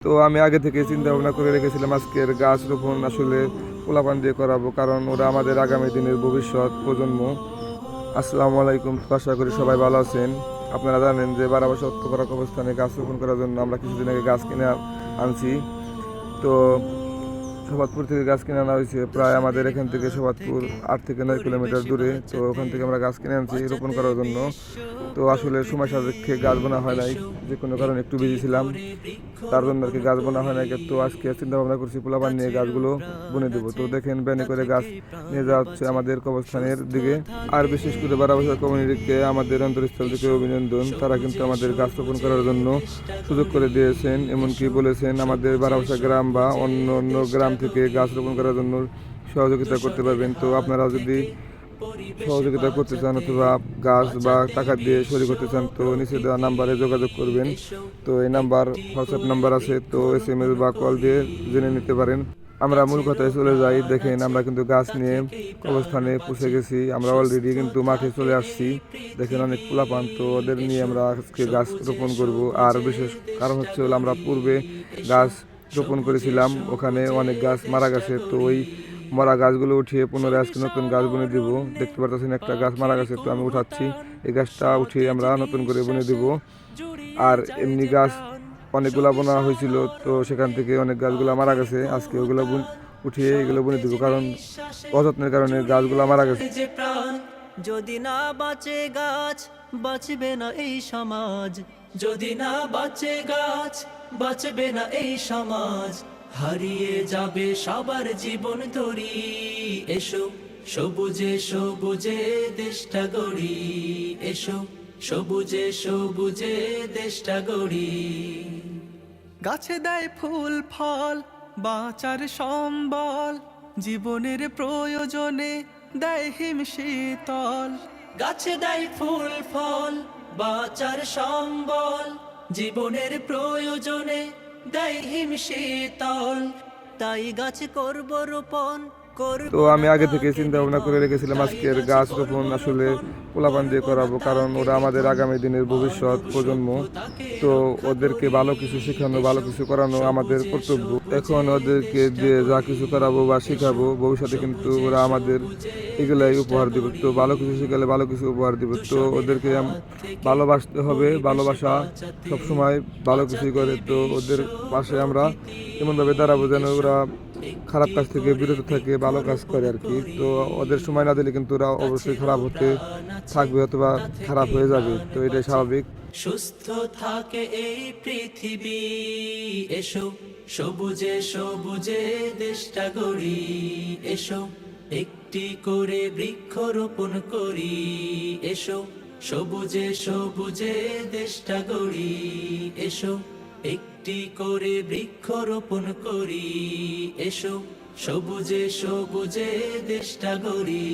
তো আমি আগে থেকে চিন্তা ভাবনা করে রেখেছিলাম আজকের গাছ রোপণ আসলে পোলাপান দিয়ে করাবো, কারণ ওরা আমাদের আগামী দিনের ভবিষ্যৎ প্রজন্ম। আসসালামু আলাইকুম, আশা করি সবাই ভালো আছেন। আপনারা জানেন যে বারাবাসা উত্তরপাড়া কবরস্থানে গাছ রোপণ করার জন্য আমরা কিছুদিন আগে গাছ কিনে আনছি। তো সোবাদপুর থেকে গাছ কিনে আনা হয়েছে, প্রায় আমাদের এখান থেকে সোবাদপুর 8 থেকে 9 কিলোমিটার দূরে। তো ওখান থেকে আমরা গাছ কিনে আনছি রোপণ করার জন্য। তো আসলে সময় সাপেক্ষে গাছ বোনা হয় নাই, যে কোনো কারণে একটু বিজি ছিলাম, তার জন্য আর কি গাছ বোনা হয় নাই। তো আজকে চিন্তা ভাবনা করছি পোলাপান নিয়ে গাছগুলো বুনে দেবো। তো দেখেন ব্যানে করে গাছ নিয়ে যাওয়া হচ্ছে আমাদের কবরস্থানের দিকে। আর বিশেষ করে বারাবাসা কমিউনিটিকে আমাদের অন্তরস্থল থেকে অভিনন্দন। তারা কিন্তু আমাদের গাছ রোপণ করার জন্য সুযোগ করে দিয়েছেন, এমনকি বলেছেন আমাদের বারাবাসা গ্রাম বা অন্য অন্য গ্রাম থেকে গাছ রোপণ করার জন্য সহযোগিতা করতে পারবেন। তো আপনারা যদি সহযোগিতা করতে চান অথবা গাছ বা টাকা দিয়ে শরীর করতে চান, তো নিচে দেওয়া নাম্বারে যোগাযোগ করবেন। তো এই নাম্বার হোয়াটসঅ্যাপ নাম্বার আছে, তো SMS বা কল দিয়ে জেনে নিতে পারেন। আমরা মূল কথায় চলে যাই। দেখেন আমরা কিন্তু গাছ নিয়ে কবরস্থানে পৌঁছে গেছি, আমরা অলরেডি কিন্তু মাঠে চলে আসছি। দেখেন অনেক পোলাপান, তো ওদের নিয়ে আমরা আজকে গাছ রোপণ করব। আর বিশেষ কারণ হচ্ছে হলো আমরা পূর্বে গাছ রোপণ করেছিলাম, ওখানে অনেক গাছ মারা গেছে। তো ওই মরা গাছগুলো উঠিয়ে পুনরায় আজকে নতুন গাছ বুনে দিব। দেখতে পাচ্ছেন একটা গাছ মারা গেছে, তো আমি উঠাচ্ছি। এই গাছটা উঠিয়ে আমরা নতুন করে বুনে দিব। আর এমনি গাছ অনেকগুলা বোনা হয়েছিল, তো সেখান থেকে অনেক গাছগুলো মারা গেছে। আজকে ওগুলো উঠিয়ে এগুলো বুনে দিব, কারণ অযত্নের কারণে গাছগুলো মারা গেছে। যদি না বাঁচে গাছ, বাঁচবে না এই সমাজ। যদি না বাঁচে গাছ, বাঁচবে না এই সমাজ। হারিয়ে যাবে সবার জীবন তরি। এসো সবুজে সবুজে দেশটা গড়ি। এসো সবুজে সবুজে দেশটা গড়ি। গাছে দেয় ফুল ফল, বাঁচার সম্বল, জীবনের প্রয়োজনে দেয় হিম শীতল। গাছে দেয় ফুল ফল, বাঁচার সম্বল, জীবনের প্রয়োজনে দেয় হিম শীতল। তাই গাছ করব রোপণ। তো আমি আগে থেকে চিন্তা ভাবনা করে রেখেছিলাম আজকের গাছ রোপণ আসলে পোলাপান দিয়ে করাবো, কারণ ওরা আমাদের আগামী দিনের ভবিষ্যৎ প্রজন্ম। তো ওদেরকে ভালো কিছু শেখানো, ভালো কিছু করানো আমাদের কর্তব্য। এখন ওদেরকে দিয়ে যা কিছু করাবো বা শেখাবো, ভবিষ্যতে কিন্তু ওরা আমাদের এগুলাই উপহার দেবে। তো ভালো কিছু শেখালে ভালো কিছু উপহার দেবে। তো ওদেরকে ভালোবাসতে হবে, ভালোবাসা সবসময় ভালো কিছুই করে। তো ওদের পাশে আমরা এমনভাবে দাঁড়াবো যেন ওরা খারাপ কাজ থেকে বিরত থাকে, ভালো কাজ করে আর কি। তো ওদের সময় না দিলে কিন্তু ওরা অবশ্যই খারাপ হতে থাকবে অথবা খারাপ হয়ে যাবে, তো এটাই স্বাভাবিক। সুস্থ থাকে এই পৃথিবী। এসো সবুজে সবুজে দেশটা গড়ি। এসো একটি করে বৃক্ষরোপণ করি। এসো সবুজে সবুজে দেশটা গড়ি। এসো একটি করে বৃক্ষরোপণ করি। এসো সবুজে সবুজে দেশটা গড়ি।